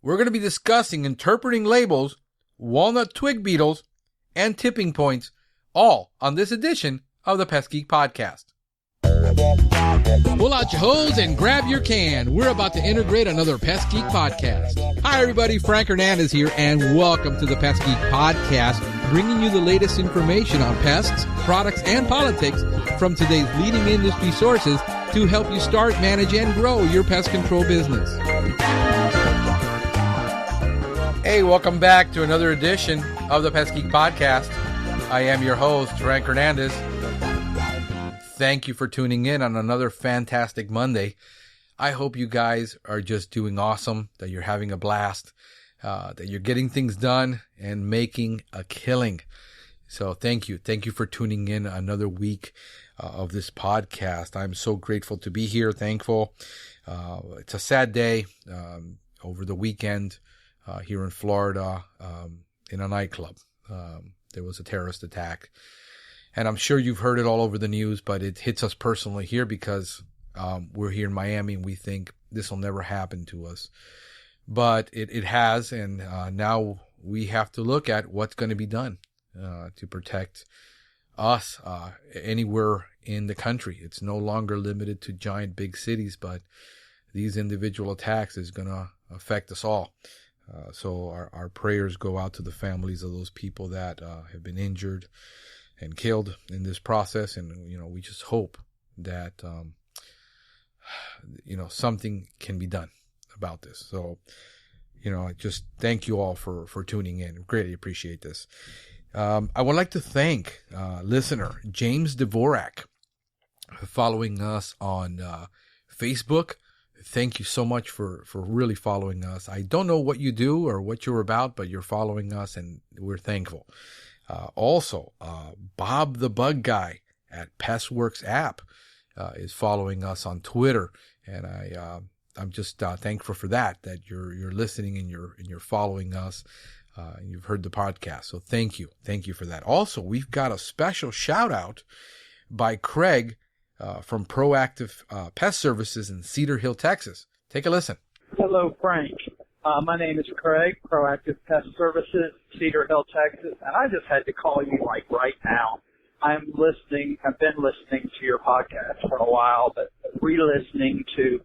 we're going to be discussing interpreting labels, Walnut Twig Beetles, and tipping points, all on this edition of the Pest Geek Podcast. Pull out your hose and grab your can. We're about to integrate another Pest Geek Podcast. Hi, everybody. Frank Hernandez here, and welcome to the Pest Geek Podcast, bringing you the latest information on pests, products, and politics from today's leading industry sources to help you start, manage, and grow your pest control business. Hey, welcome back to another edition of the Pest Geek Podcast. I am your host, Frank Hernandez. Thank you for tuning in on another fantastic Monday. I hope you guys are just doing awesome, that you're having a blast, that you're getting things done and making a killing. So thank you. Thank you for tuning in another week of this podcast. I'm so grateful to be here, thankful. It's a sad day over the weekend here in Florida in a nightclub. There was a terrorist attack. And I'm sure you've heard it all over the news, but it hits us personally here because we're here in Miami and we think this will never happen to us. But it has, and now we have to look at what's going to be done to protect us anywhere in the country. It's no longer limited to giant big cities, but these individual attacks is going to affect us all. So our prayers go out to the families of those people that have been injured and killed in this process. And, we just hope that, something can be done about this. So, I just thank you all for tuning in. Greatly appreciate this. I would like to thank listener James Dvorak for following us on Facebook. Thank you so much for really following us. I don't know what you do or what you're about, but you're following us and we're thankful. Also, Bob the Bug Guy at PestWorks app is following us on Twitter, and I'm just thankful for that you're listening and you're following us. And you've heard the podcast, so thank you for that. Also, we've got a special shout out by Craig from Proactive Pest Services in Cedar Hill, Texas. Take a listen. Hello, Frank. My name is Craig, Proactive Pest Services, Cedar Hill, Texas, and I just had to call you right now. I've been listening to your podcast for a while, but re-listening to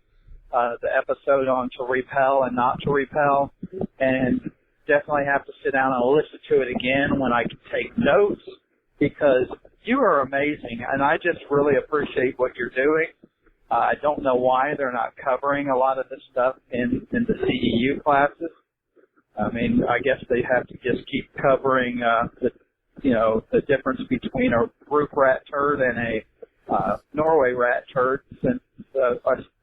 the episode on to repel and not to repel, and definitely have to sit down and listen to it again when I can take notes, because you are amazing, and I just really appreciate what you're doing. I don't know why they're not covering a lot of this stuff in the CEU classes. I mean, I guess they have to just keep covering the difference between a roof rat turd and a Norway rat turd, since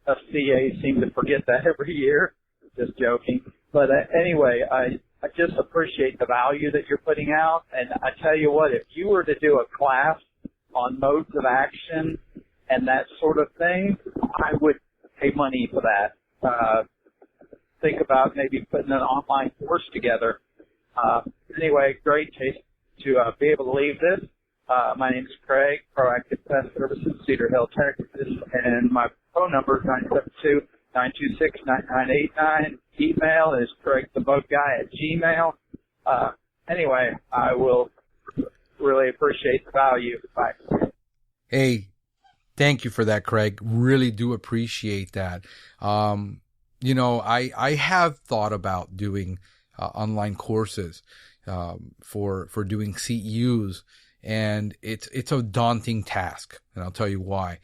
us CAs seem to forget that every year. Just joking. But anyway, I just appreciate the value that you're putting out. And I tell you what, if you were to do a class on modes of action and that sort of thing, I would pay money for that. Think about maybe putting an online course together. Anyway, great to be able to leave this. My name is Craig, Proactive Pest Services, Cedar Hill, Texas, and my phone number is 972-926-9989. Email is CraigTheBugGuy@gmail. Anyway, I will really appreciate the value. Bye. Hey, thank you for that, Craig. Really do appreciate that. I have thought about doing online courses for doing CEUs, and it's a daunting task, and I'll tell you why.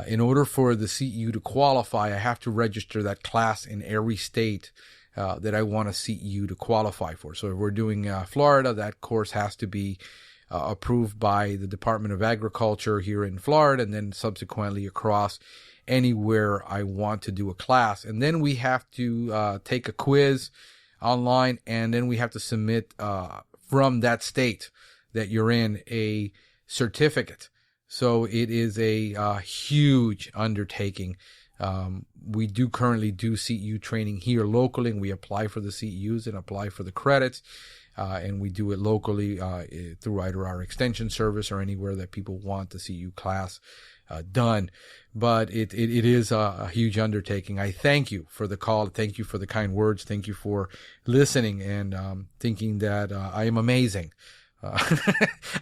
In order for the CEU to qualify, I have to register that class in every state that I want a CEU to qualify for. So if we're doing Florida, that course has to be approved by the Department of Agriculture here in Florida, and then subsequently across anywhere I want to do a class. And then we have to take a quiz online, and then we have to submit from that state that you're in a certificate. So it is a huge undertaking. We do currently do CEU training here locally, and we apply for the CEUs and apply for the credits. And we do it locally through either our extension service or anywhere that people want the CEU class done. But it is a huge undertaking. I thank you for the call. Thank you for the kind words. Thank you for listening and thinking that I am amazing.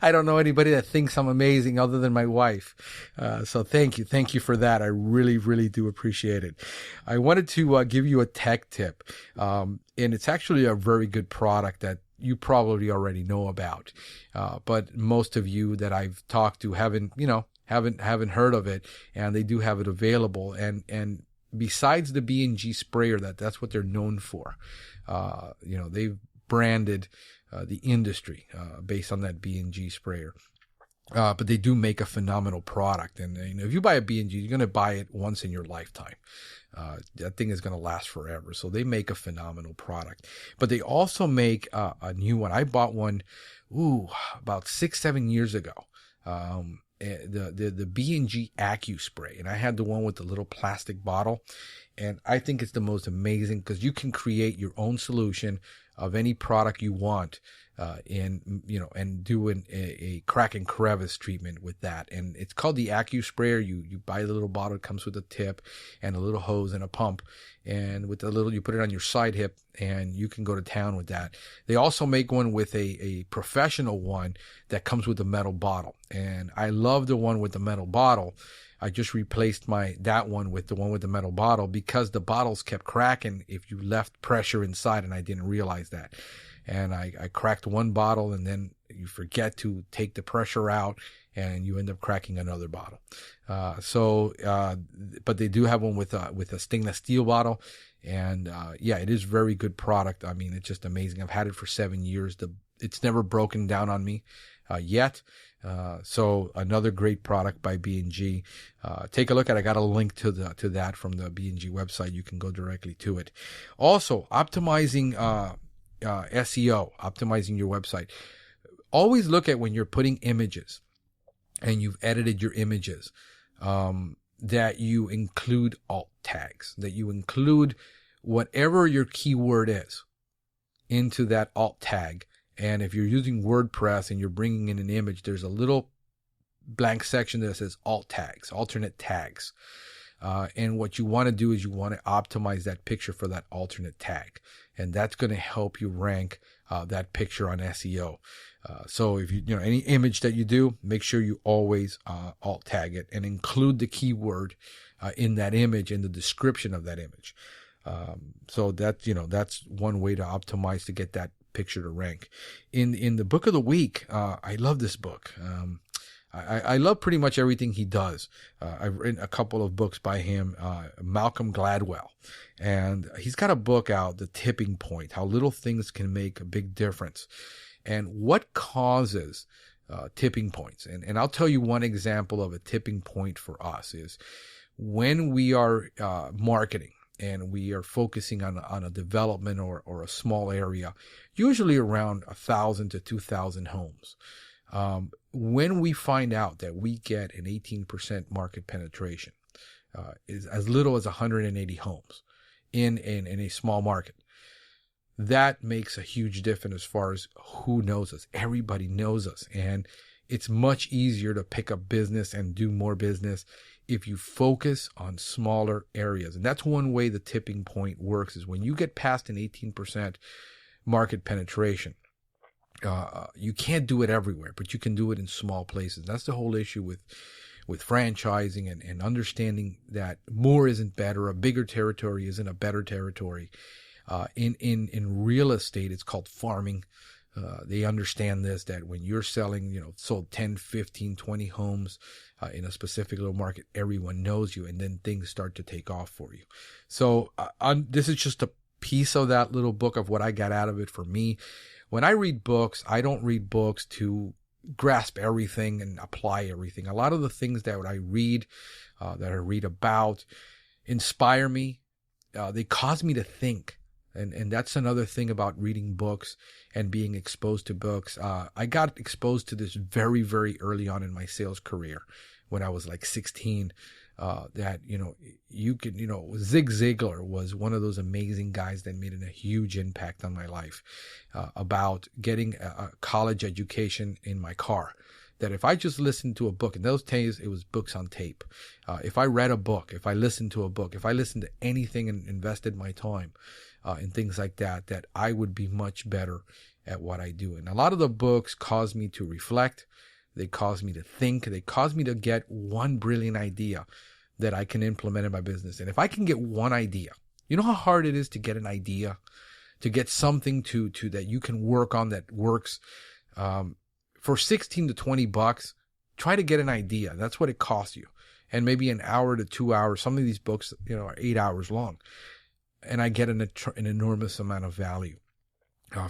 I don't know anybody that thinks I'm amazing other than my wife. So thank you. Thank you for that. I really, really do appreciate it. I wanted to give you a tech tip. And it's actually a very good product that you probably already know about. But most of you that I've talked to haven't heard of it, and they do have it available. And besides the B&G sprayer, that's what they're known for. They've branded the industry based on that B&G sprayer. But they do make a phenomenal product. And if you buy a B&G, you're going to buy it once in your lifetime. That thing is going to last forever. So they make a phenomenal product. But they also make a new one. I bought one, about 6-7 years ago. The B&G Acu Spray. And I had the one with the little plastic bottle. And I think it's the most amazing because you can create your own solution of any product you want, and do a crack and crevice treatment with that. And it's called the Acu Sprayer. You buy the little bottle, it comes with a tip and a little hose and a pump. And with the little, you put it on your side hip and you can go to town with that. They also make one with a professional one that comes with a metal bottle. And I love the one with the metal bottle. I just replaced that one with the one with the metal bottle because the bottles kept cracking if you left pressure inside, and I didn't realize that. And I cracked one bottle, and then you forget to take the pressure out, and you end up cracking another bottle. But they do have one with a stainless steel bottle, and it is very good product. I mean, it's just amazing. I've had it for 7 years. It's never broken down on me yet. So another great product by B&G. Take a look at it. I got a link to that from the B&G website. You can go directly to it. Also, optimizing SEO, optimizing your website. Always look at when you're putting images and you've edited your images, that you include alt tags, that you include whatever your keyword is into that alt tag. And if you're using WordPress and you're bringing in an image, there's a little blank section that says alt tags, alternate tags. And what you want to do is you want to optimize that picture for that alternate tag. And that's going to help you rank that picture on SEO. So if any image that you do, make sure you always alt tag it and include the keyword in that image, in the description of that image. So that's one way to optimize to get that picture to rank. In the book of the week, I love this book. I love pretty much everything he does. I've written a couple of books by him, Malcolm Gladwell, and he's got a book out, The Tipping Point, how little things can make a big difference and what causes tipping points. And I'll tell you one example of a tipping point for us is when we are marketing and we are focusing on a development or a small area, usually around 1,000 to 2,000 homes. When we find out that we get an 18% market penetration, is as little as 180 homes in a small market, that makes a huge difference as far as who knows us. Everybody knows us, and it's much easier to pick up business and do more business if you focus on smaller areas. And that's one way the tipping point works, is when you get past an 18% market penetration. You can't do it everywhere, but you can do it in small places. That's the whole issue with franchising and understanding that more isn't better. A bigger territory isn't a better territory. In real estate, it's called farming. They understand this, that when you're selling, sold 10, 15, 20 homes in a specific little market, everyone knows you, and then things start to take off for you. So this is just a piece of that little book of what I got out of it for me. When I read books, I don't read books to grasp everything and apply everything. A lot of the things that I read about, inspire me. They cause me to think. And that's another thing about reading books and being exposed to books. I got exposed to this very, very early on in my sales career when I was like 16. That, you could, Zig Ziglar was one of those amazing guys that made a huge impact on my life, about getting a college education in my car. that if I just listened to a book, in those days it was books on tape. If I read a book, if I listened to a book, if I listened to anything and invested my time in things like that, that I would be much better at what I do. And a lot of the books cause me to reflect. They cause me to think. They cause me to get one brilliant idea that I can implement in my business. And if I can get one idea, you know how hard it is to get an idea, to get something to that you can work on that works. For 16 to 20 bucks, try to get an idea. That's what it costs you. And maybe an hour to 2 hours. Some of these books, are 8 hours long. And I get an enormous amount of value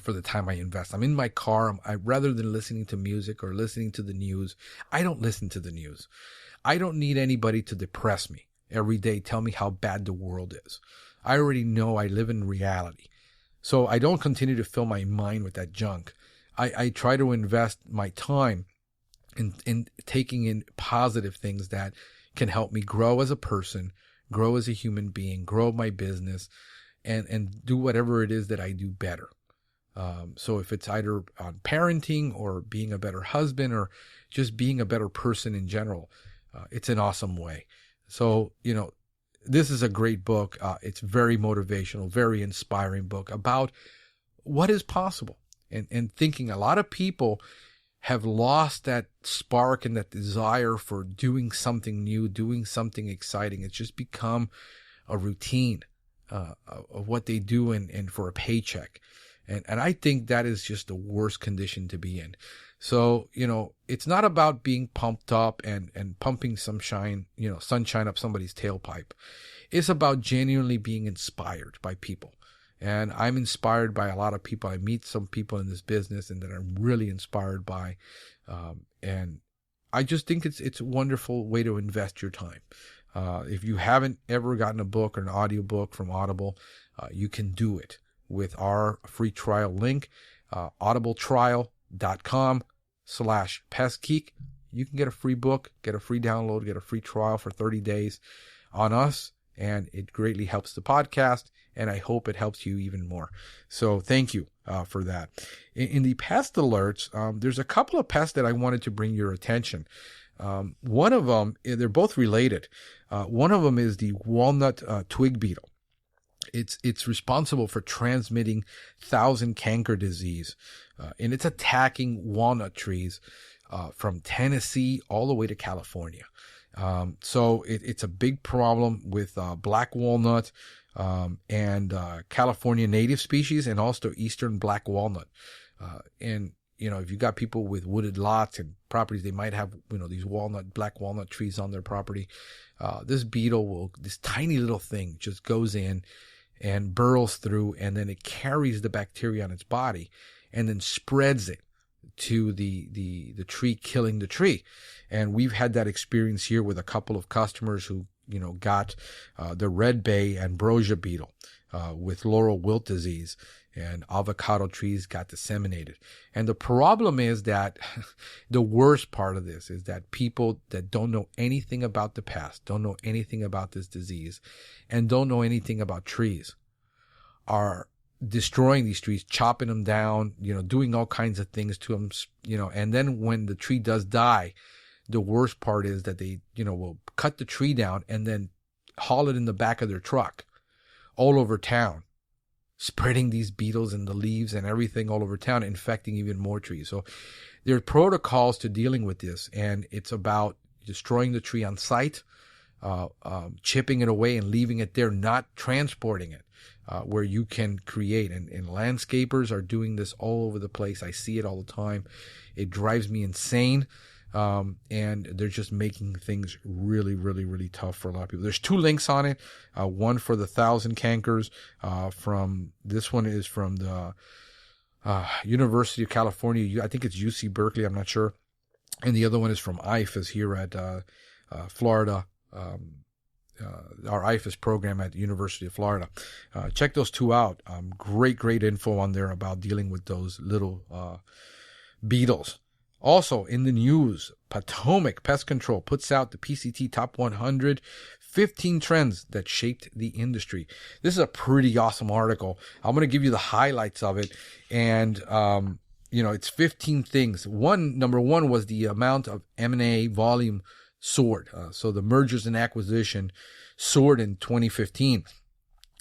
for the time I invest. I'm in my car. Rather than listening to music or listening to the news, I don't listen to the news. I don't need anybody to depress me every day, tell me how bad the world is. I already know I live in reality. So I don't continue to fill my mind with that junk. I try to invest my time in taking in positive things that can help me grow as a person, grow as a human being, grow my business, and do whatever it is that I do better. So if it's either on parenting or being a better husband or just being a better person in general, it's an awesome way. So, this is a great book. It's very motivational, very inspiring book about what is possible. And thinking a lot of people have lost that spark and that desire for doing something new, doing something exciting. It's just become a routine of what they do and for a paycheck. And I think that is just the worst condition to be in. So, it's not about being pumped up and pumping sunshine up somebody's tailpipe. It's about genuinely being inspired by people. And I'm inspired by a lot of people. I meet some people in this business and that I'm really inspired by. And I just think it's a wonderful way to invest your time. If you haven't ever gotten a book or an audio book from Audible, you can do it with our free trial link, audibletrial.com/pestgeek. You can get a free book, get a free download, get a free trial for 30 days on us. And it greatly helps the podcast. And I hope it helps you even more. So thank you for that. In the pest alerts, there's a couple of pests that I wanted to bring your attention. One of them, they're both related. One of them is the walnut twig beetle. It's responsible for transmitting thousand canker disease, and it's attacking walnut trees from Tennessee all the way to California. So it's a big problem with black walnut and California native species, and also eastern black walnut. And if you got people with wooded lots and properties, they might have these black walnut trees on their property. This beetle this tiny little thing just goes in and burrows through, and then it carries the bacteria on its body and then spreads it to the tree, killing the tree. And we've had that experience here with a couple of customers who got the red bay ambrosia beetle with laurel wilt disease, and avocado trees got disseminated. And the problem is that the worst part of this is that people that don't know anything about the pest, don't know anything about this disease, and don't know anything about trees are destroying these trees, chopping them down, doing all kinds of things to them, and then when the tree does die, the worst part is that they, will cut the tree down and then haul it in the back of their truck all over town, spreading these beetles and the leaves and everything all over town, infecting even more trees. So there are protocols to dealing with this, and it's about destroying the tree on site, chipping it away and leaving it there, not transporting it, where you can create. And landscapers are doing this all over the place. I see it all the time. It drives me insane. And they're just making things really, really, really tough for a lot of people. There's two links on it. One for the 1,000 cankers, this one is from the, University of California. I think it's UC Berkeley. I'm not sure. And the other one is from IFAS here at, Florida. Our IFAS program at the University of Florida. Check those two out. Great info on there about dealing with those little, beetles. Also in the news, Potomac Pest Control puts out the PCT Top 100 15 Trends that Shaped the Industry. This is a pretty awesome article. I'm going to give you the highlights of it. And, it's 15 things. Number one was the amount of M&A volume soared. So the mergers and acquisition soared in 2015.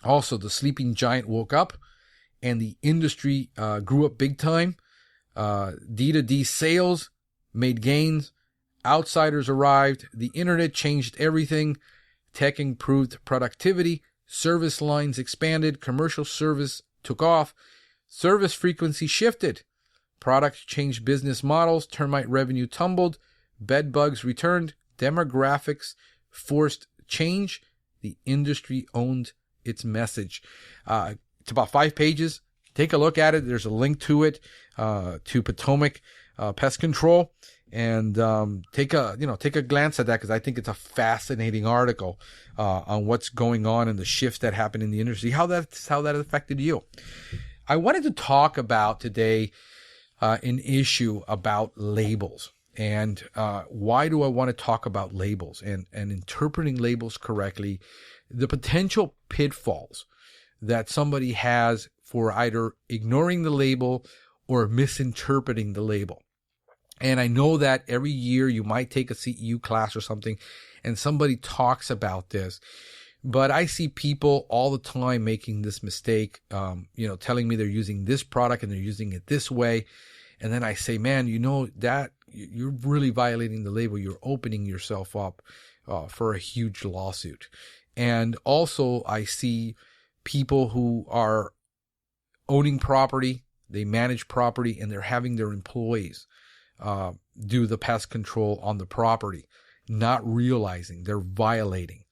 Also, the sleeping giant woke up and the industry grew up big time. D2D sales made gains. Outsiders arrived. The internet changed everything. Tech improved productivity. Service lines expanded. Commercial service took off. Service frequency shifted. Products changed business models. Termite revenue tumbled. Bed bugs returned. Demographics forced change. The industry owned its message. It's about 5 pages. Take a look at it. There's a link to it, to Potomac Pest Control, and take a glance at that, because I think it's a fascinating article on what's going on and the shifts that happen in the industry, how that affected you. I wanted to talk about today an issue about labels. And why do I want to talk about labels and interpreting labels correctly? The potential pitfalls that somebody has for either ignoring the label or misinterpreting the label. And I know that every year you might take a CEU class or something and somebody talks about this, but I see people all the time making this mistake, telling me they're using this product and they're using it this way. And then I say, man, that you're really violating the label. You're opening yourself up for a huge lawsuit. And also I see people who are owning property, they manage property, and they're having their employees do the pest control on the property, not realizing they're violating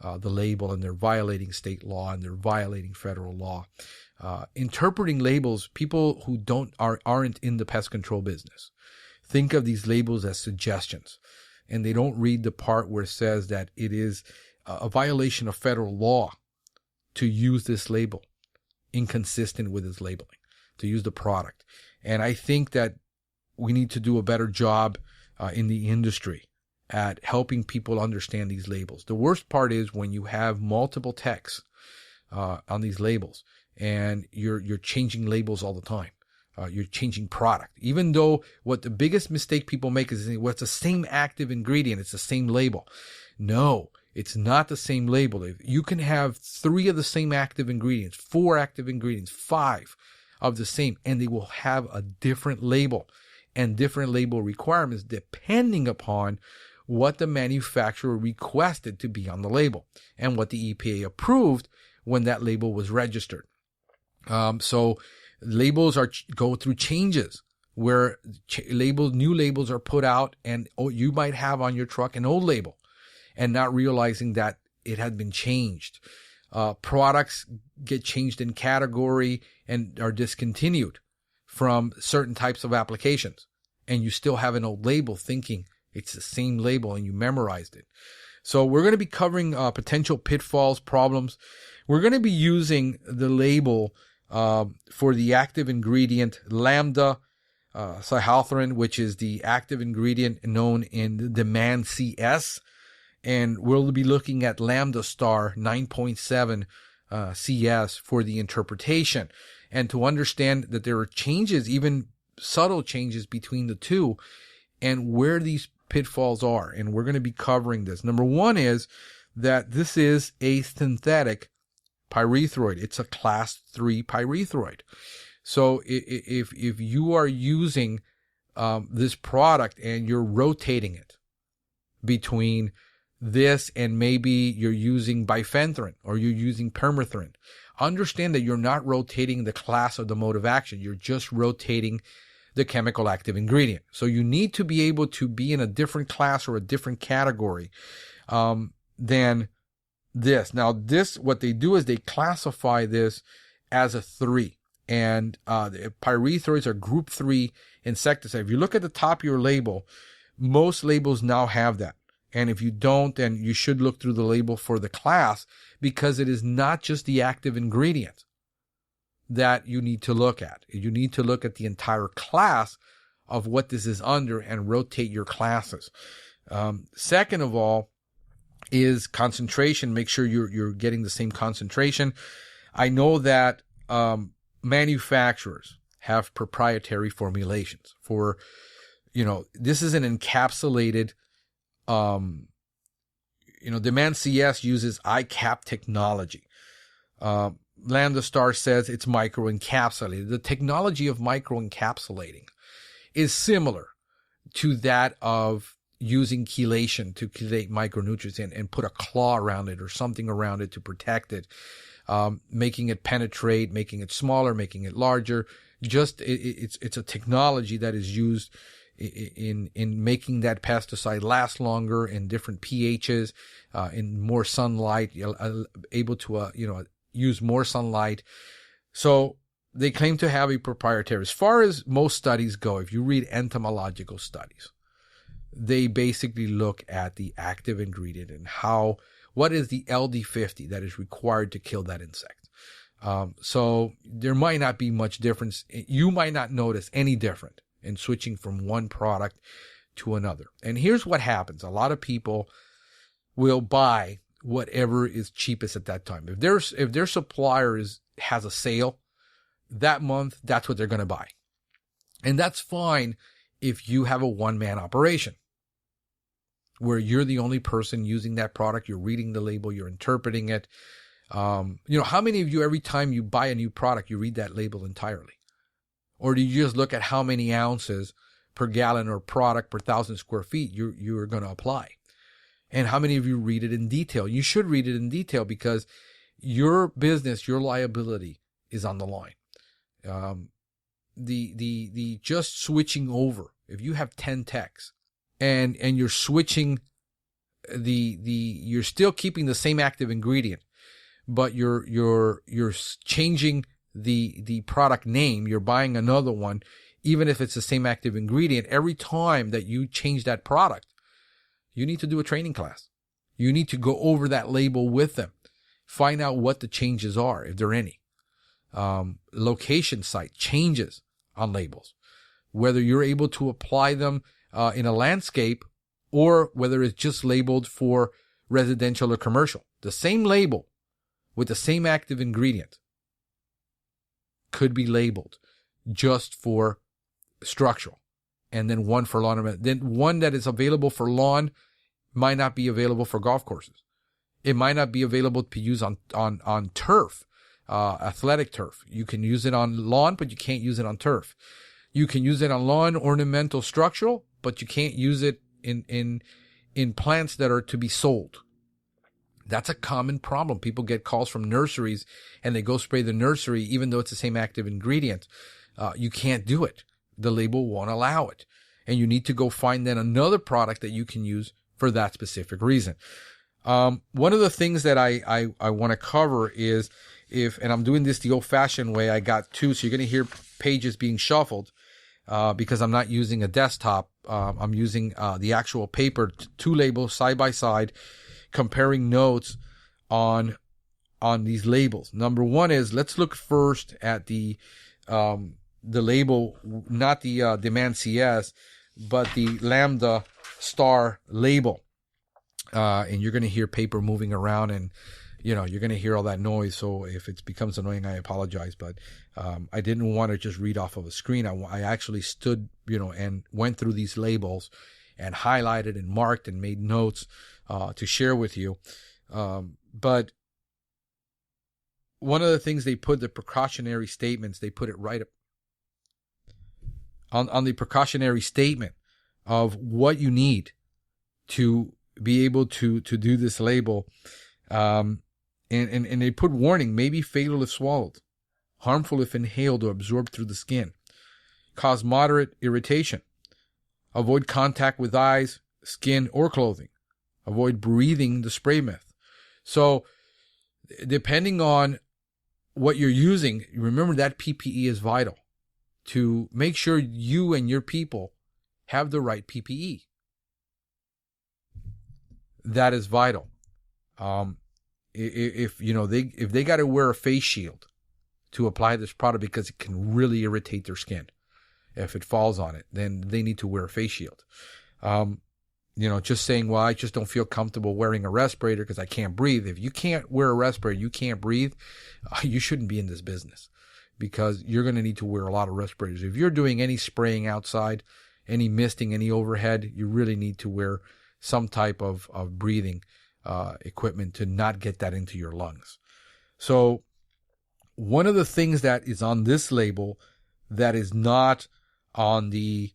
the label, and they're violating state law, and they're violating federal law. Interpreting labels, people who aren't in the pest control business think of these labels as suggestions, and they don't read the part where it says that it is a violation of federal law to use this label inconsistent with its labeling, to use the product. And I think that we need to do a better job in the industry at helping people understand these labels. The worst part is when you have multiple texts on these labels, and you're changing labels all the time. You're changing product. Even though what the biggest mistake people make is saying, well, it's the same active ingredient, it's the same label. No, it's not the same label. If you can have 3 of the same active ingredients, 4 active ingredients, 5 of the same, and they will have a different label and different label requirements depending upon what the manufacturer requested to be on the label and what the EPA approved when that label was registered. So labels go through changes where new labels are put out, and you might have on your truck an old label and not realizing that it had been changed. Products get changed in category and are discontinued from certain types of applications, and you still have an old label thinking it's the same label and you memorized it. So we're going to be covering potential pitfalls, problems. We're going to be using the label for the active ingredient lambda cyhalothrin, which is the active ingredient known in the demand CS. And we'll be looking at lambda star 9.7 CS for the interpretation. And to understand that there are changes, even subtle changes between the two, and where these pitfalls are. And we're going to be covering this. Number one is that this is a synthetic pyrethroid. It's a class 3 pyrethroid. So if you are using this product and you're rotating it between this and maybe you're using bifenthrin or you're using permethrin, understand that you're not rotating the class or the mode of action. You're just rotating the chemical active ingredient. So you need to be able to be in a different class or a different category than this. Now, what they do is they classify this as a 3. And the pyrethroids are group 3 insecticide. If you look at the top of your label, most labels now have that. And if you don't, then you should look through the label for the class, because it is not just the active ingredient that you need to look at. You need to look at the entire class of what this is under and rotate your classes. Second of all is concentration. Make sure you're getting the same concentration. I know that manufacturers have proprietary formulations for, this is an encapsulated, Demand CS uses ICAP technology. Lambda Star says it's microencapsulated. The technology of microencapsulating is similar to that of using chelation to chelate micronutrients and put a claw around it or something around it to protect it, making it penetrate, making it smaller, making it larger. It's a technology that is used in making that pesticide last longer in different pHs, in more sunlight, able to use more sunlight. So they claim to have a proprietary. As far as most studies go, if you read entomological studies, they basically look at the active ingredient and what is the LD50 that is required to kill that insect. So there might not be much difference. You might not notice any difference in switching from one product to another. And here's what happens. A lot of people will buy whatever is cheapest at that time. If their supplier has a sale that month, that's what they're going to buy. And that's fine if you have a one-man operation where you're the only person using that product, you're reading the label, you're interpreting it. How many of you, every time you buy a new product, you read that label entirely? Or do you just look at how many ounces per gallon or product per 1,000 square feet you're going to apply? And how many of you read it in detail? You should read it in detail because your business, your liability is on the line. The just switching over, if you have 10 techs and you're switching you're still keeping the same active ingredient, but you're changing the product name, you're buying another one, even if it's the same active ingredient, every time that you change that product, you need to do a training class. You need to go over that label with them. Find out what the changes are, if there are any. Location site changes on labels. Whether you're able to apply them in a landscape or whether it's just labeled for residential or commercial. The same label with the same active ingredient could be labeled just for structural, and then one for lawn. Then one that is available for lawn might not be available for golf courses. It might not be available to use on turf, athletic turf. You can use it on lawn, but you can't use it on turf. You can use it on lawn, ornamental, structural, but you can't use it in plants that are to be sold. That's a common problem. People get calls from nurseries and they go spray the nursery, even though it's the same active ingredient. You can't do it. The label won't allow it. And you need to go find then another product that you can use for that specific reason. One of the things that I want to cover is and I'm doing this the old fashioned way, I got two, so you're going to hear pages being shuffled, because I'm not using a desktop. I'm using, the actual paper, two labels side by side, comparing notes on these labels. Number one is, let's look first at the label, not the Demand CS, but the Lambda Star label. And you're going to hear paper moving around, and you're going to hear all that noise. So if it becomes annoying, I apologize. But I didn't want to just read off of a screen. I actually stood, and went through these labels and highlighted and marked and made notes to share with you. But one of the things they put, the precautionary statements, they put it right up on the precautionary statement of what you need to be able to do this label. And they put warning, may be fatal if swallowed, harmful if inhaled or absorbed through the skin, cause moderate irritation, avoid contact with eyes, skin, or clothing, avoid breathing the spray mist. So depending on what you're using, remember that PPE is vital to make sure you and your people have the right PPE. That is vital. If they got to wear a face shield to apply this product because it can really irritate their skin if it falls on it, then they need to wear a face shield. Just saying, well, I just don't feel comfortable wearing a respirator because I can't breathe. If you can't wear a respirator, you can't breathe, you shouldn't be in this business. because you're going to need to wear a lot of respirators. If you're doing any spraying outside, any misting, any overhead, you really need to wear some type of breathing equipment to not get that into your lungs. So one of the things that is on this label that is not on the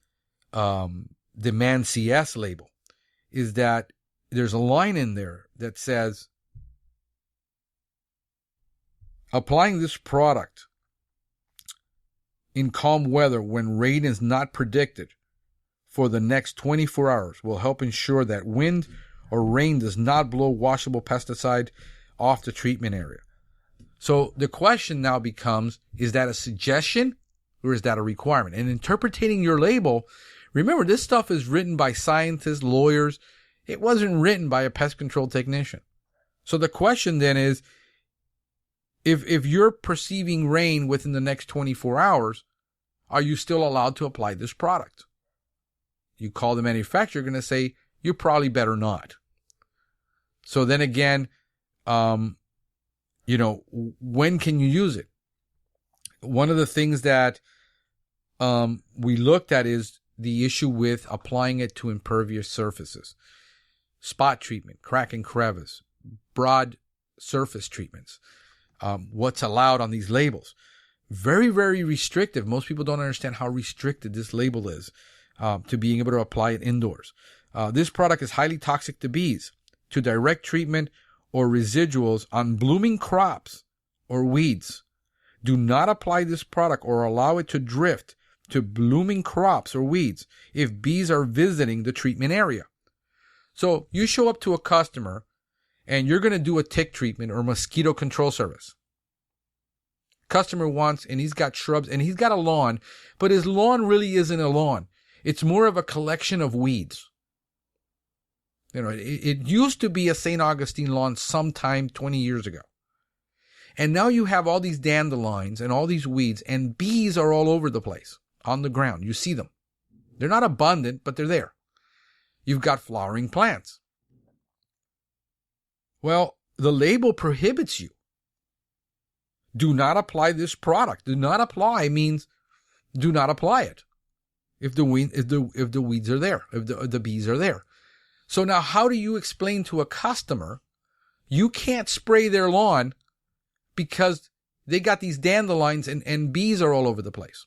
Demand CS label is that there's a line in there that says, applying this product in calm weather when rain is not predicted for the next 24 hours will help ensure that wind or rain does not blow washable pesticide off the treatment area. So the question now becomes, is that a suggestion or is that a requirement? And interpreting your label, remember, this stuff is written by scientists, lawyers. It wasn't written by a pest control technician. So the question then is, if you're perceiving rain within the next 24 hours, are you still allowed to apply this product? You call the manufacturer, going to say, you're probably better not. So then again, when can you use it? One of the things that we looked at is the issue with applying it to impervious surfaces. Spot treatment, crack and crevice, broad surface treatments. What's allowed on these labels. Very, very restrictive. Most people don't understand how restricted this label is to being able to apply it indoors. This product is highly toxic to bees. To direct treatment or residuals on blooming crops or weeds. Do not apply this product or allow it to drift to blooming crops or weeds if bees are visiting the treatment area. So you show up to a customer and you're going to do a tick treatment or mosquito control service. Customer wants, and he's got shrubs, and he's got a lawn, but his lawn really isn't a lawn. It's more of a collection of weeds. It used to be a St. Augustine lawn sometime 20 years ago. And now you have all these dandelions and all these weeds, and bees are all over the place on the ground. You see them. They're not abundant, but they're there. You've got flowering plants. Well, the label prohibits you. Do not apply this product. Do not apply means do not apply it. If the weeds are there, if the bees are there. So now how do you explain to a customer you can't spray their lawn because they got these dandelions and bees are all over the place?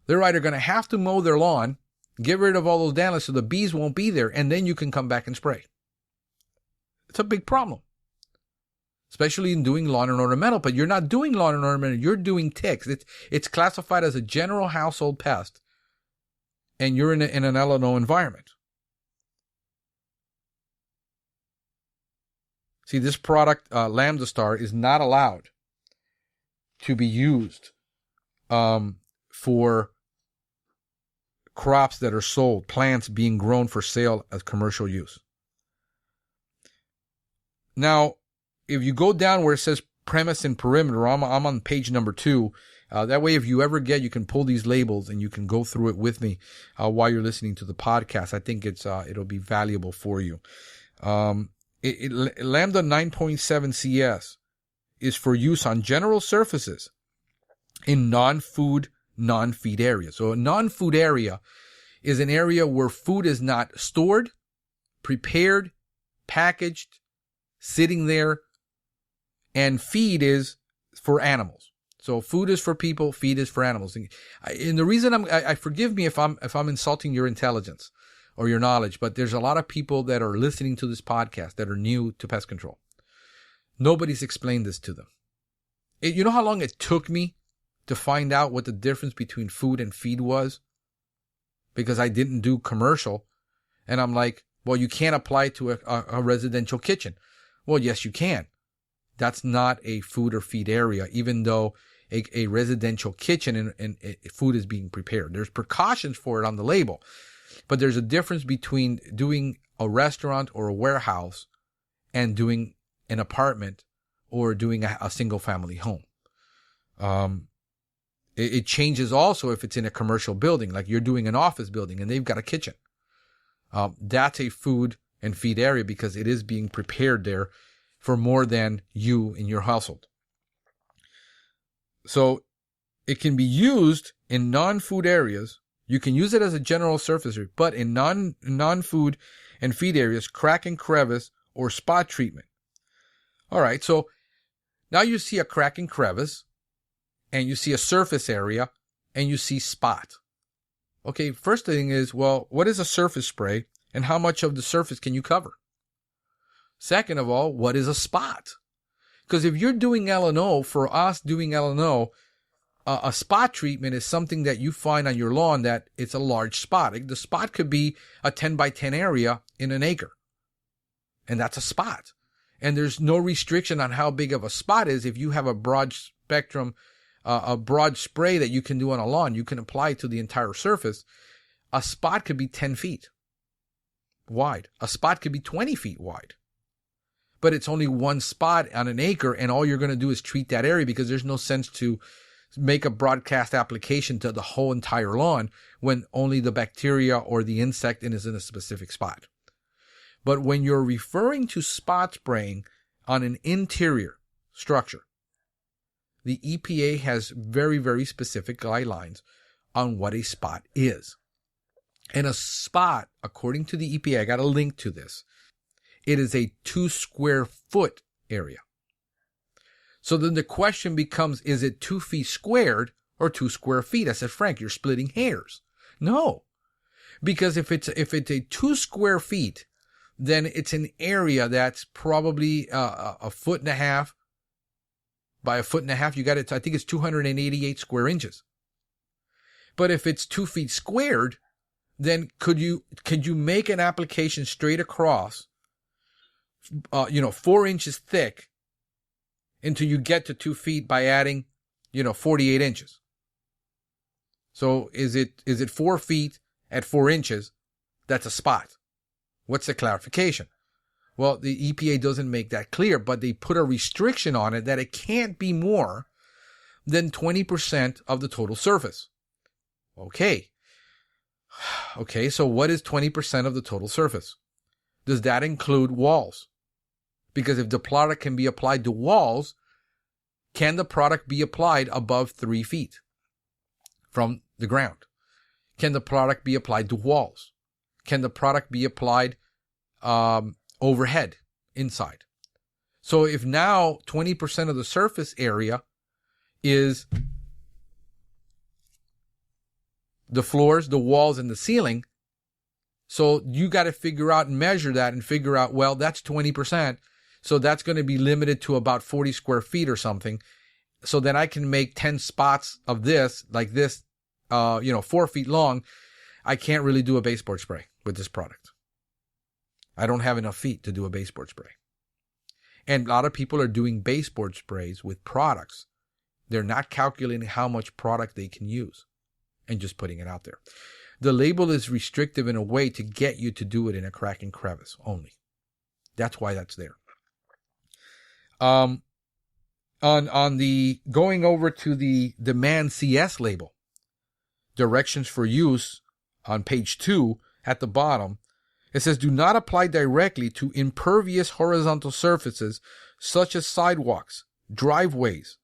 They're either going to have to mow their lawn, get rid of all those dandelions so the bees won't be there, and then you can come back and spray. It's a big problem, especially in doing lawn and ornamental. But you're not doing lawn and ornamental. You're doing ticks. It's classified as a general household pest, and you're in an LNO environment. See, this product, Lambda Star, is not allowed to be used for crops that are sold, plants being grown for sale as commercial use. Now, if you go down where it says premise and perimeter, I'm on page number 2. That way, if you ever you can pull these labels and you can go through it with me while you're listening to the podcast. I think it'll be valuable for you. Lambda 9.7 CS is for use on general surfaces in non-food, non-feed areas. So a non-food area is an area where food is not stored, prepared, packaged, sitting there, and feed is for animals. So food is for people, feed is for animals. And the reason I forgive me if I'm insulting your intelligence or your knowledge, but there's a lot of people that are listening to this podcast that are new to pest control. Nobody's explained this to them. You know how long it took me to find out what the difference between food and feed was? Because I didn't do commercial. And I'm like, well, you can't apply it to a residential kitchen. Well, yes, you can. That's not a food or feed area, even though a residential kitchen and food is being prepared. There's precautions for it on the label. But there's a difference between doing a restaurant or a warehouse and doing an apartment or doing a single family home. It changes also if it's in a commercial building, like you're doing an office building and they've got a kitchen. That's a food and feed area because it is being prepared there for more than you in your household. So it can be used in non-food areas. You can use it as a general surface area, but in non-food and feed areas, crack and crevice or spot treatment. All right, so now you see a crack and crevice, and you see a surface area, and you see spot. Okay, first thing is, well, what is a surface spray, and how much of the surface can you cover? Second of all, what is a spot? Because if you're doing L&O, for us doing L&O, a spot treatment is something that you find on your lawn that it's a large spot. The spot could be a 10 by 10 area in an acre. And that's a spot. And there's no restriction on how big of a spot is. If you have a broad spectrum, a broad spray that you can do on a lawn, you can apply it to the entire surface. A spot could be 10 feet wide. A spot could be 20 feet wide. But it's only one spot on an acre, and all you're going to do is treat that area, because there's no sense to make a broadcast application to the whole entire lawn when only the bacteria or the insect is in a specific spot. But when you're referring to spot spraying on an interior structure, the EPA has very, very specific guidelines on what a spot is. And a spot, according to the EPA, I got a link to this, it is a 2 square foot area. So then the question becomes, is it 2 feet squared or 2 square feet? I said, Frank, you're splitting hairs. No, because if it's a 2 square feet, then it's an area that's probably a foot and a half by a foot and a half. You got it. I think it's 288 square inches. But if it's 2 feet squared, then could you make an application straight across, 4 inches thick, until you get to 2 feet by adding, 48 inches. So is it 4 feet at 4 inches? That's a spot. What's the clarification? Well, the EPA doesn't make that clear, but they put a restriction on it that it can't be more than 20% of the total surface. Okay, so what is 20% of the total surface? Does that include walls? Because if the product can be applied to walls, can the product be applied above 3 feet from the ground? Can the product be applied to walls? Can the product be applied overhead, inside? So if now 20% of the surface area is the floors, the walls, and the ceiling, so you got to figure out and measure that and figure out, well, that's 20%. So that's going to be limited to about 40 square feet or something. So then I can make 10 spots of this, like this, 4 feet long. I can't really do a baseboard spray with this product. I don't have enough feet to do a baseboard spray. And a lot of people are doing baseboard sprays with products. They're not calculating how much product they can use and just putting it out there. The label is restrictive in a way to get you to do it in a crack and crevice only. That's why that's there. On the going over to the demand CS label, directions for use on page 2 at the bottom, it says, do not apply directly to impervious horizontal surfaces such as sidewalks, driveways,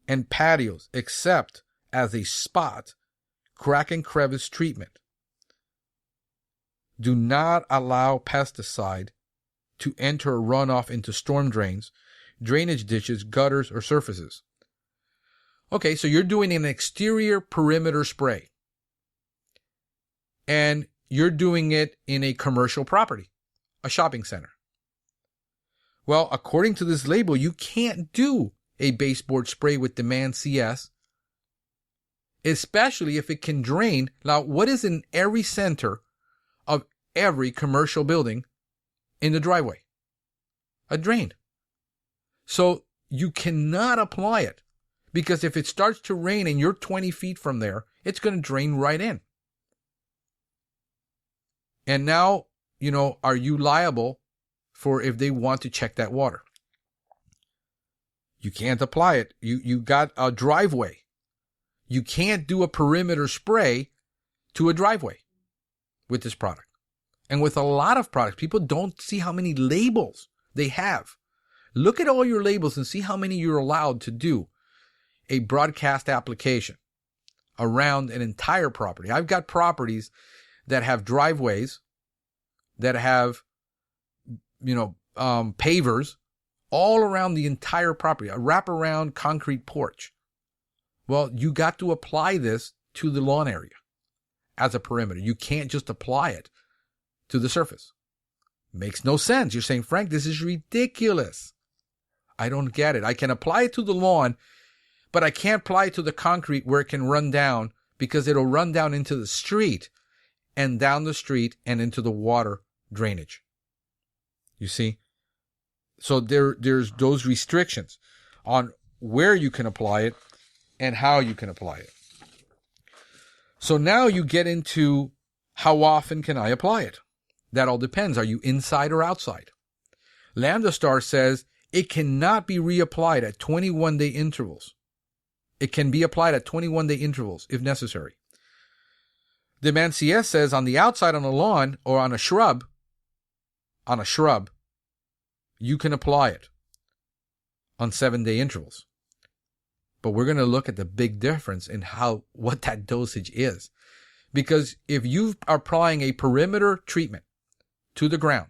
and patios, except as a spot, crack and crevice treatment. Do not allow pesticide to enter or run off into storm drains, drainage ditches, gutters, or surfaces. Okay, so you're doing an exterior perimeter spray. And you're doing it in a commercial property, a shopping center. Well, according to this label, you can't do a baseboard spray with demand CS, especially if it can drain. Now, what is in every center of every commercial building in the driveway? A drain. So you cannot apply it, because if it starts to rain and you're 20 feet from there, it's going to drain right in. And now, are you liable for if they want to check that water? You can't apply it. You got a driveway. You can't do a perimeter spray to a driveway with this product. And with a lot of products, people don't see how many labels they have. Look at all your labels and see how many you're allowed to do. a broadcast application around an entire property. I've got properties that have driveways, that have, pavers all around the entire property, a wraparound concrete porch. Well, you got to apply this to the lawn area as a perimeter. You can't just apply it to the surface. Makes no sense. You're saying, Frank, this is ridiculous. I don't get it. I can apply it to the lawn, but I can't apply it to the concrete where it can run down, because it'll run down into the street and down the street and into the water drainage. You see? So there's those restrictions on where you can apply it and how you can apply it. So now you get into how often can I apply it? That all depends. Are you inside or outside? Lambda Star says it cannot be reapplied at 21-day intervals. It can be applied at 21-day intervals if necessary. Demand CS says on the outside on a lawn or on a shrub, you can apply it on 7-day intervals. But we're going to look at the big difference in what that dosage is. Because if you are applying a perimeter treatment to the ground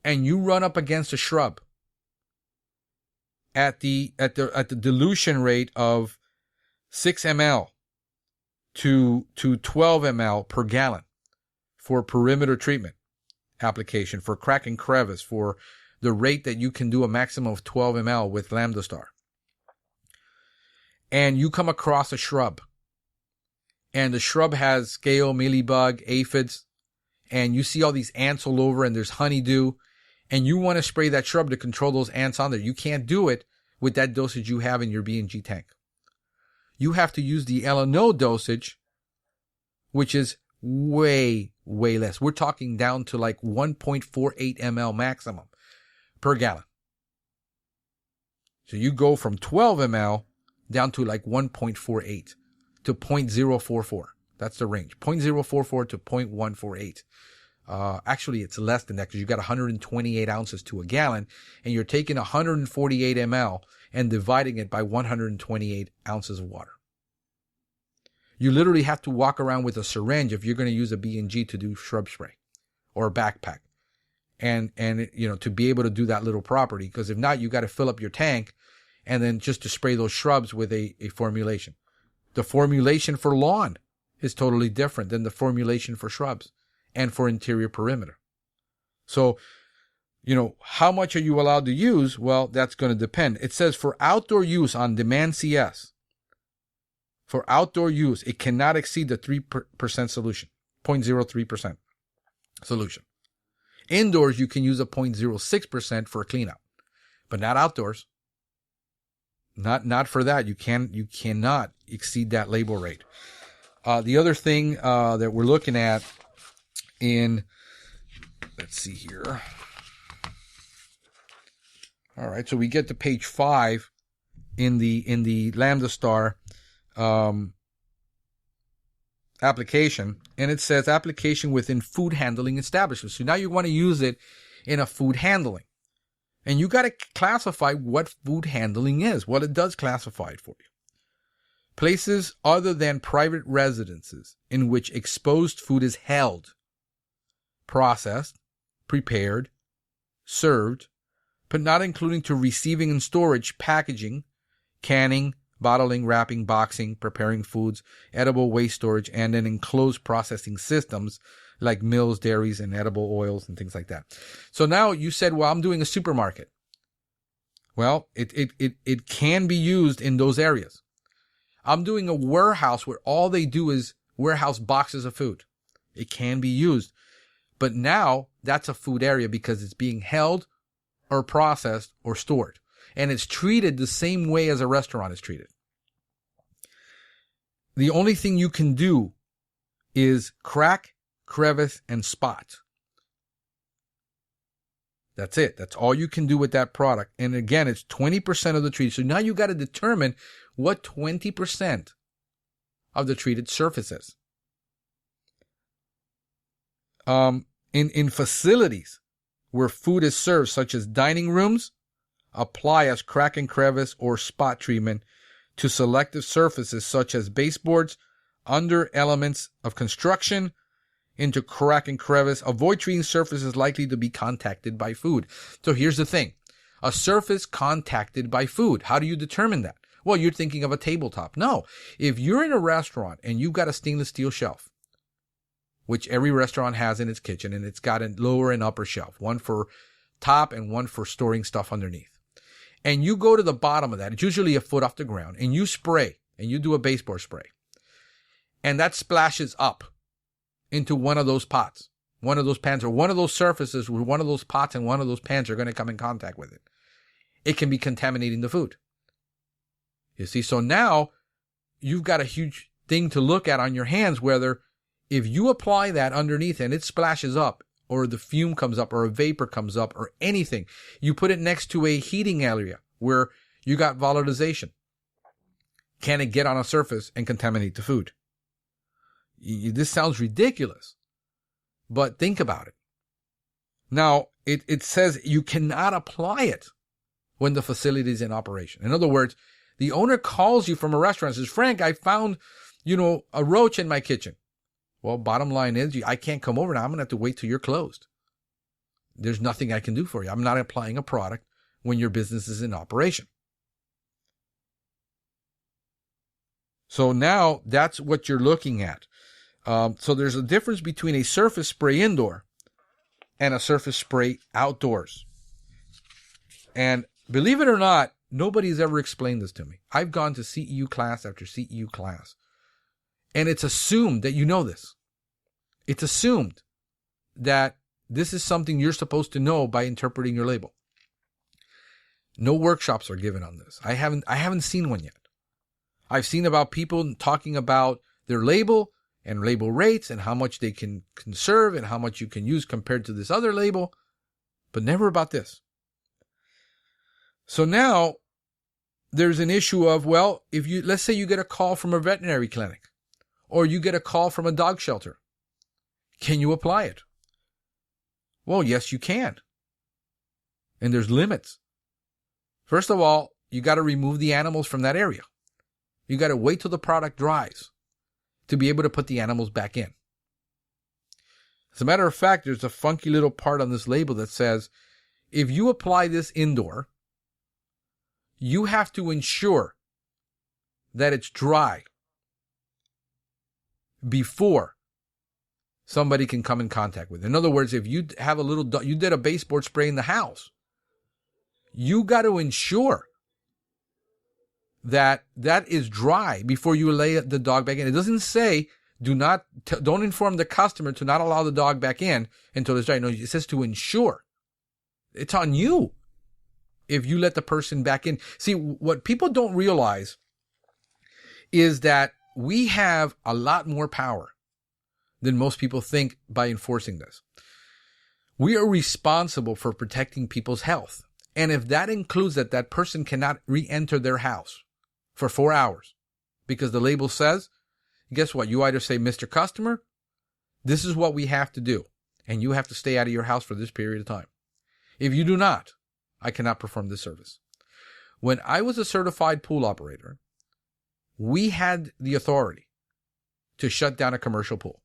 and you run up against a shrub at the dilution rate of 6 ml to 12 ml per gallon for perimeter treatment application, for crack and crevice, for the rate that you can do a maximum of 12 ml with Lambda Star, and you come across a shrub, and the shrub has scale, mealybug, aphids, and you see all these ants all over, and there's honeydew, and you want to spray that shrub to control those ants on there. You can't do it with that dosage you have in your B&G tank. You have to use the LNO dosage, which is way, way less. We're talking down to like 1.48 ml maximum per gallon. So you go from 12 ml down to like 1.48 to 0.044. That's the range. 0.044 to 0.148. Actually, it's less than that because you got 128 ounces to a gallon, and you're taking 148 ml and dividing it by 128 ounces of water. You literally have to walk around with a syringe if you're going to use a B&G to do shrub spray or a backpack, and to be able to do that little property. Because if not, you got to fill up your tank and then just to spray those shrubs with a formulation. The formulation for lawn is totally different than the formulation for shrubs and for interior perimeter. So, how much are you allowed to use? Well, that's going to depend. It says for outdoor use on Demand CS, for outdoor use, it cannot exceed the 3% solution, 0.03% solution. Indoors, you can use a 0.06% for a cleanup, but not outdoors. Not for that. You cannot exceed that label rate. The other thing that we're looking at let's see here. All right, so we get to page 5 in the Lambda Star application, and it says application within food handling establishments. So now you want to use it in a food handling. And you got to classify what food handling is. Well, it does classify it for you. Places other than private residences in which exposed food is held, processed, prepared, served, but not including to receiving and storage, packaging, canning, bottling, wrapping, boxing, preparing foods, edible waste storage, and then enclosed processing systems like mills, dairies, and edible oils and things like that. So now you said, well, I'm doing a supermarket. Well, it can be used in those areas. I'm doing a warehouse where all they do is warehouse boxes of food. It can be used. But now that's a food area because it's being held or processed or stored. And it's treated the same way as a restaurant is treated. The only thing you can do is crack, crevice, and spot. That's it. That's all you can do with that product. And again, it's 20% of the treated. So now you got to determine what 20% of the treated surface is. In facilities where food is served, such as dining rooms, apply as crack and crevice or spot treatment to selective surfaces such as baseboards, under elements of construction, into crack and crevice. Avoid treating surfaces likely to be contacted by food. So here's the thing. A surface contacted by food. How do you determine that? Well, you're thinking of a tabletop. No. If you're in a restaurant and you've got a stainless steel shelf, which every restaurant has in its kitchen, and it's got a lower and upper shelf, one for top and one for storing stuff underneath. And you go to the bottom of that, it's usually a foot off the ground, and you spray, and you do a baseboard spray. And that splashes up into one of those pots, one of those pans, or one of those surfaces where one of those pots and one of those pans are going to come in contact with it. It can be contaminating the food. You see, so now you've got a huge thing to look at on your hands, whether if you apply that underneath and it splashes up, or the fume comes up, or a vapor comes up, or anything, you put it next to a heating area where you got volatilization. Can it get on a surface and contaminate the food? This sounds ridiculous, but think about it. Now, it says you cannot apply it when the facility is in operation. In other words, the owner calls you from a restaurant and says, Frank, I found, a roach in my kitchen. Well, bottom line is, I can't come over now. I'm going to have to wait till you're closed. There's nothing I can do for you. I'm not applying a product when your business is in operation. So now that's what you're looking at. So there's a difference between a surface spray indoor and a surface spray outdoors. And believe it or not, nobody's ever explained this to me. I've gone to CEU class after CEU class. And it's assumed that you know this. It's assumed that this is something you're supposed to know by interpreting your label. No workshops are given on this. I haven't seen one yet. I've seen about people talking about their label and label rates and how much they can conserve and how much you can use compared to this other label, but never about this. So now there's an issue of, well, let's say you get a call from a veterinary clinic, or you get a call from a dog shelter. Can you apply it? Well, yes, you can. And there's limits. First of all, you got to remove the animals from that area. You got to wait till the product dries to be able to put the animals back in. As a matter of fact, there's a funky little part on this label that says, if you apply this indoor, you have to ensure that it's dry before somebody can come in contact with it. In other words, if you have you did a baseboard spray in the house, you got to ensure that is dry before you lay the dog back in. It doesn't say don't inform the customer to not allow the dog back in until it's dry. No, it says to ensure. It's on you if you let the person back in. See, what people don't realize is that we have a lot more power than most people think by enforcing this. We are responsible for protecting people's health. And if that includes that person cannot re-enter their house for 4 hours because the label says, guess what? You either say, Mr. Customer, this is what we have to do, and you have to stay out of your house for this period of time. If you do not, I cannot perform this service. When I was a certified pool operator, we had the authority to shut down a commercial pool.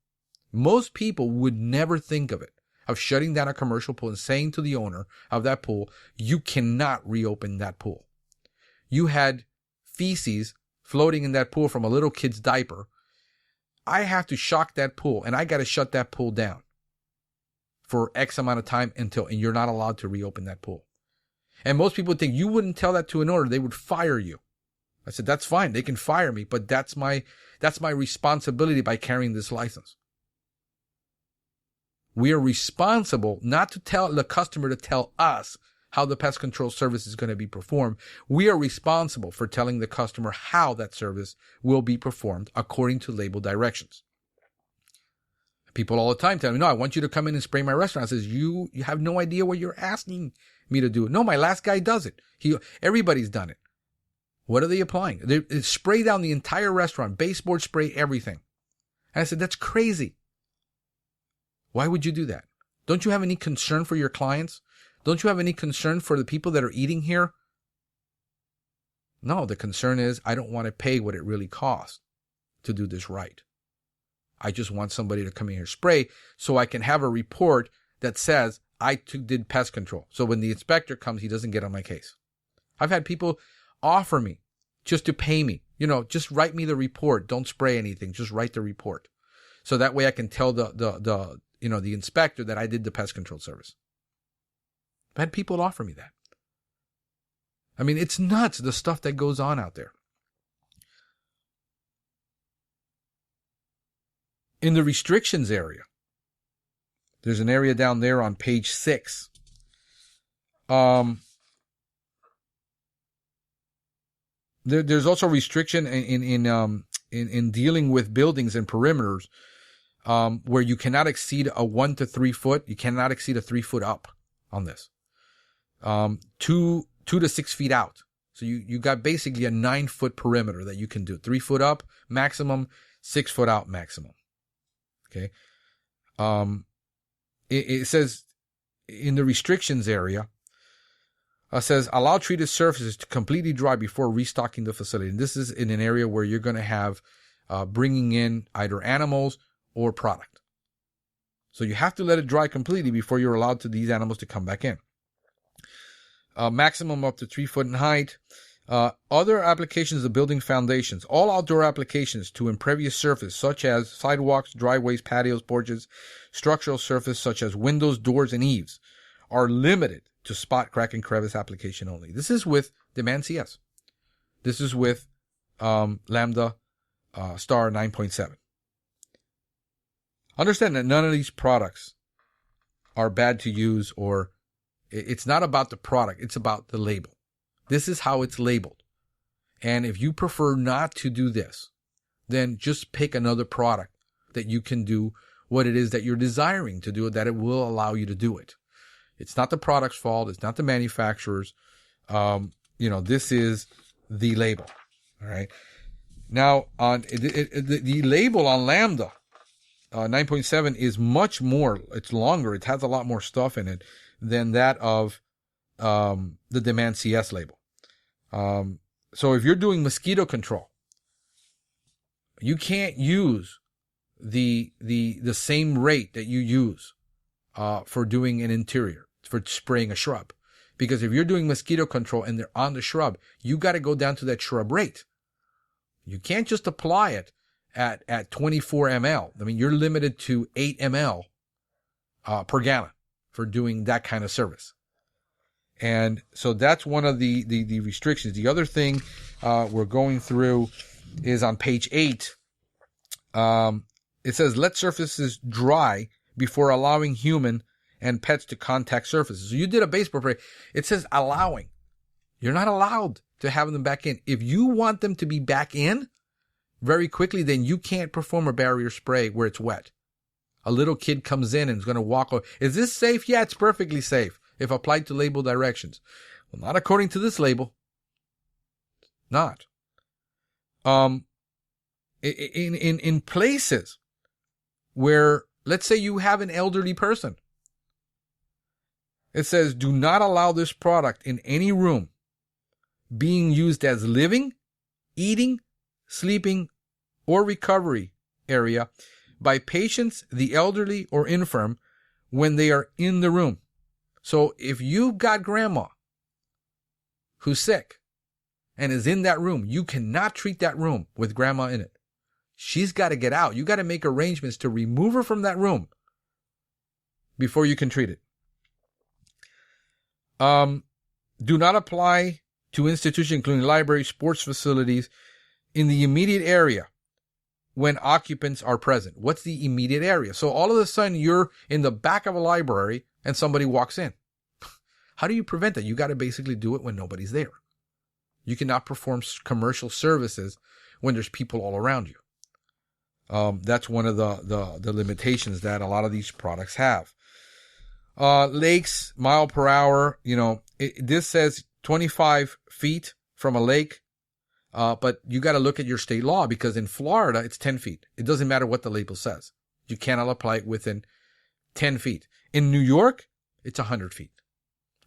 Most people would never think of it, of shutting down a commercial pool and saying to the owner of that pool, you cannot reopen that pool. You had feces floating in that pool from a little kid's diaper. I have to shock that pool, and I got to shut that pool down for X amount of time and you're not allowed to reopen that pool. And most people think you wouldn't tell that to an owner, they would fire you. I said, that's fine. They can fire me, but that's my responsibility by carrying this license. We are responsible not to tell the customer to tell us how the pest control service is going to be performed. We are responsible for telling the customer how that service will be performed according to label directions. People all the time tell me, no, I want you to come in and spray my restaurant. I says, you have no idea what you're asking me to do. No, my last guy does it. Everybody's done it. What are they applying? They spray down the entire restaurant, baseboard spray, everything. And I said, that's crazy. Why would you do that? Don't you have any concern for your clients? Don't you have any concern for the people that are eating here? No, the concern is I don't want to pay what it really costs to do this right. I just want somebody to come in here spray so I can have a report that says I did pest control. So when the inspector comes, he doesn't get on my case. I've had people offer me just to pay me, just write me the report. Don't spray anything. Just write the report. So that way I can tell the inspector that I did the pest control service. I've had people offer me that. I mean, it's nuts, the stuff that goes on out there. In the restrictions area, there's an area down there on page 6. There's also restriction in dealing with buildings and perimeters, where you cannot exceed a 1 to 3 foot. You cannot exceed a 3 foot up on this. 2 to 6 feet out. So you got basically a 9 foot perimeter that you can do. 3 foot up maximum, 6 foot out maximum. Okay. It says in the restrictions area, says allow treated surfaces to completely dry before restocking the facility. And this is in an area where you're going to have bringing in either animals or product. So you have to let it dry completely before you're allowed these animals to come back in. Maximum up to 3 foot in height. Other applications of building foundations. All outdoor applications to impervious surface, such as sidewalks, driveways, patios, porches, structural surface, such as windows, doors, and eaves, are limited to spot, crack, and crevice application only. This is with Demand CS. This is with Lambda Star 9.7. Understand that none of these products are bad to use, or it's not about the product. It's about the label. This is how it's labeled. And if you prefer not to do this, then just pick another product that you can do what it is that you're desiring to do, that it will allow you to do it. It's not the product's fault. It's not the manufacturer's. This is the label. All right. Now, on the label on Lambda 9.7 is much more. It's longer. It has a lot more stuff in it than that of the Demand CS label. So if you're doing mosquito control, you can't use the same rate that you use for doing an interior, for spraying a shrub. Because if you're doing mosquito control and they're on the shrub, you got to go down to that shrub rate. You can't just apply it at 24 ml. I mean, you're limited to 8 ml per gallon for doing that kind of service. And so that's one of the restrictions. The other thing we're going through is on page 8. It says, let surfaces dry before allowing human and pets to contact surfaces. So you did a baseball spray. It says allowing. You're not allowed to have them back in. If you want them to be back in very quickly, then you can't perform a barrier spray where it's wet. A little kid comes in and is going to walk over. Is this safe? Yeah, it's perfectly safe if applied to label directions. Well, not according to this label. Not. In places where, let's say you have an elderly person, it says, do not allow this product in any room being used as living, eating, sleeping, or recovery area by patients, the elderly, or infirm when they are in the room. So if you've got grandma who's sick and is in that room, you cannot treat that room with grandma in it. She's got to get out. You got to make arrangements to remove her from that room before you can treat it. Do not apply to institutions, including libraries, sports facilities, in the immediate area when occupants are present. What's the immediate area? So all of a sudden you're in the back of a library and somebody walks in. How do you prevent that? You got to basically do it when nobody's there. You cannot perform commercial services when there's people all around you. That's one of the limitations that a lot of these products have. Lakes, mile per hour, this says 25 feet from a lake. But you got to look at your state law, because in Florida, it's 10 feet. It doesn't matter what the label says. You cannot apply it within 10 feet. In New York, it's 100 feet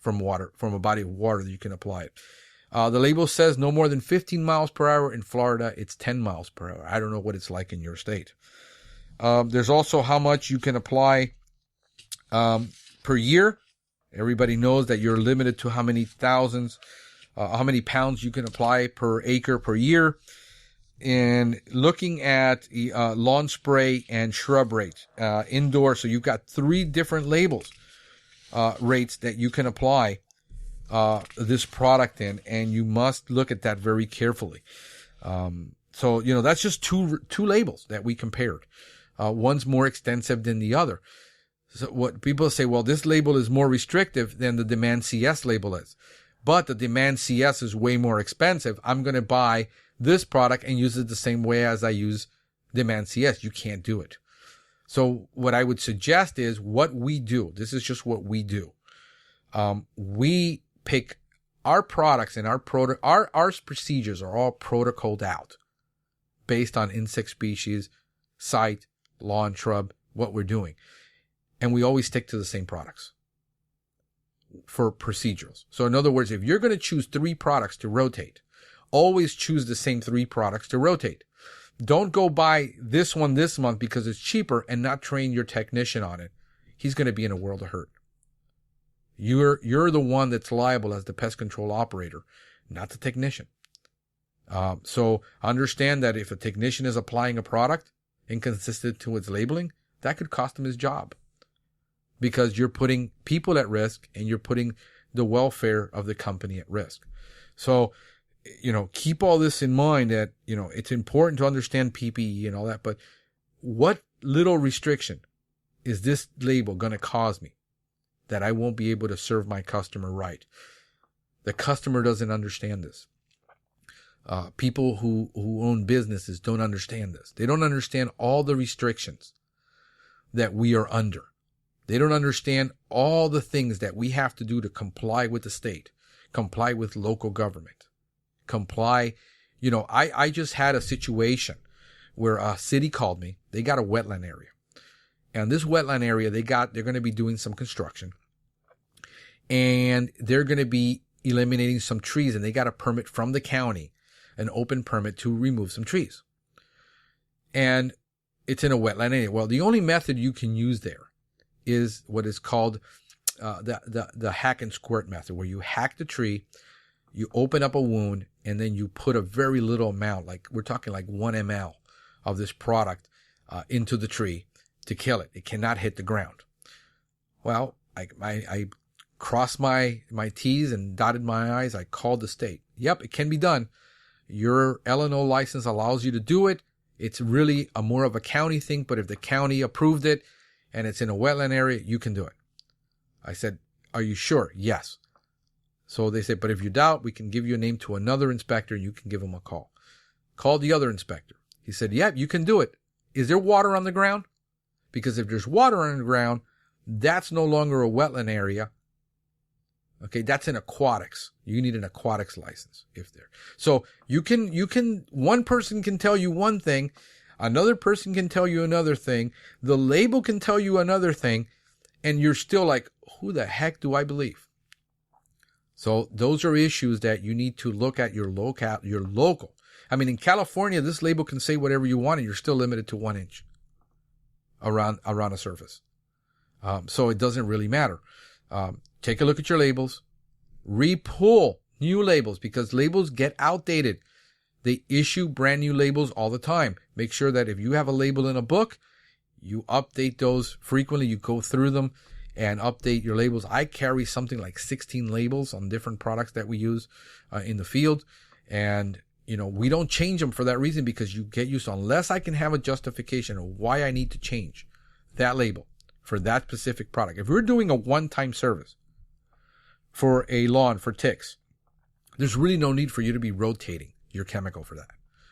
from water, from a body of water that you can apply it. The label says no more than 15 miles per hour. In Florida, it's 10 miles per hour. I don't know what it's like in your state. There's also how much you can apply per year. Everybody knows that you're limited to how many pounds you can apply per acre per year. And looking at lawn spray and shrub rates indoor, so you've got 3 different labels rates that you can apply this product in, and you must look at that very carefully. So that's just two labels that we compared. One's more extensive than the other. So what people say, well, this label is more restrictive than the Demand CS label is, but the Demand CS is way more expensive. I'm going to buy this product and use it the same way as I use Demand CS. You can't do it. So what I would suggest is what we do. This is just what we do. We pick our products and our procedures are all protocoled out based on insect species, site, lawn, shrub, what we're doing. And we always stick to the same products for procedurals. So in other words, if you're going to choose 3 products to rotate, always choose the same 3 products to rotate. Don't go buy this one this month because it's cheaper and not train your technician on it. He's going to be in a world of hurt. You're the one that's liable as the pest control operator, not the technician. So understand that if a technician is applying a product inconsistent to its labeling, that could cost him his job, because you're putting people at risk and you're putting the welfare of the company at risk. So, keep all this in mind, that, it's important to understand PPE and all that, but what little restriction is this label going to cause me that I won't be able to serve my customer right? The customer doesn't understand this. People who own businesses don't understand this. They don't understand all the restrictions that we are under. They don't understand all the things that we have to do to comply with the state, comply with local government, comply. I just had a situation where a city called me. They got a wetland area. And this wetland area, they're going to be doing some construction. And they're going to be eliminating some trees. And they got a permit from the county, an open permit to remove some trees. And it's in a wetland area. Well, the only method you can use there is what is called the hack and squirt method, where you hack the tree, you open up a wound, and then you put a very little amount, like we're talking like 1 ml of this product into the tree to kill it. It cannot hit the ground. Well, I crossed my T's and dotted my I's. I called the state. Yep, it can be done. Your L&O license allows you to do it. It's really more of a county thing, but if the county approved it and it's in a wetland area, you can do it. I said, are you sure? Yes. So they said, but if you doubt, we can give you a name to another inspector and you can give him a call. Called the other inspector. He said, yeah, you can do it. Is there water on the ground? Because if there's water on the ground, that's no longer a wetland area. Okay, that's in aquatics. You need an aquatics license if there. So you can, one person can tell you one thing, another person can tell you another thing, the label can tell you another thing, and you're still like, who the heck do I believe? So those are issues that you need to look at your local. I mean, in California, this label can say whatever you want and you're still limited to 1 inch around a surface. So it doesn't really matter. Take a look at your labels, repull new labels, because labels get outdated. They issue brand new labels all the time. Make sure that if you have a label in a book, you update those frequently. You go through them and update your labels. I carry something like 16 labels on different products that we use in the field. And, we don't change them for that reason, because you get used to, unless I can have a justification of why I need to change that label for that specific product. If we're doing a one-time service for a lawn for ticks, there's really no need for you to be rotating your chemical for that.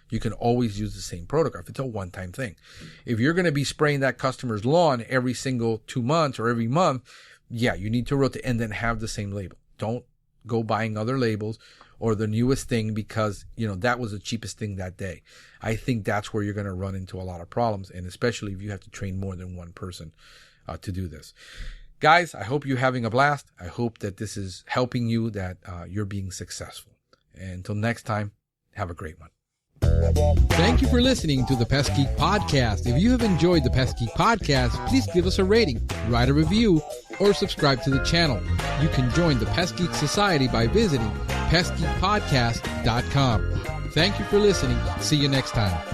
You can always use the same protocol if it's a one-time thing. If you're going to be spraying that customer's lawn every single 2 months or every month, yeah, you need to rotate and then have the same label. Don't go buying other labels or the newest thing because, that was the cheapest thing that day. I think that's where you're going to run into a lot of problems, and especially if you have to train more than one person to do this. Guys, I hope you're having a blast. I hope that this is helping you, that you're being successful. And until next time, have a great one. Thank you for listening to the Pest Geek Podcast. If you have enjoyed the Pest Geek Podcast, please give us a rating, write a review, or subscribe to the channel. You can join the Pest Geek Society by visiting pestgeekpodcast.com. Thank you for listening. See you next time.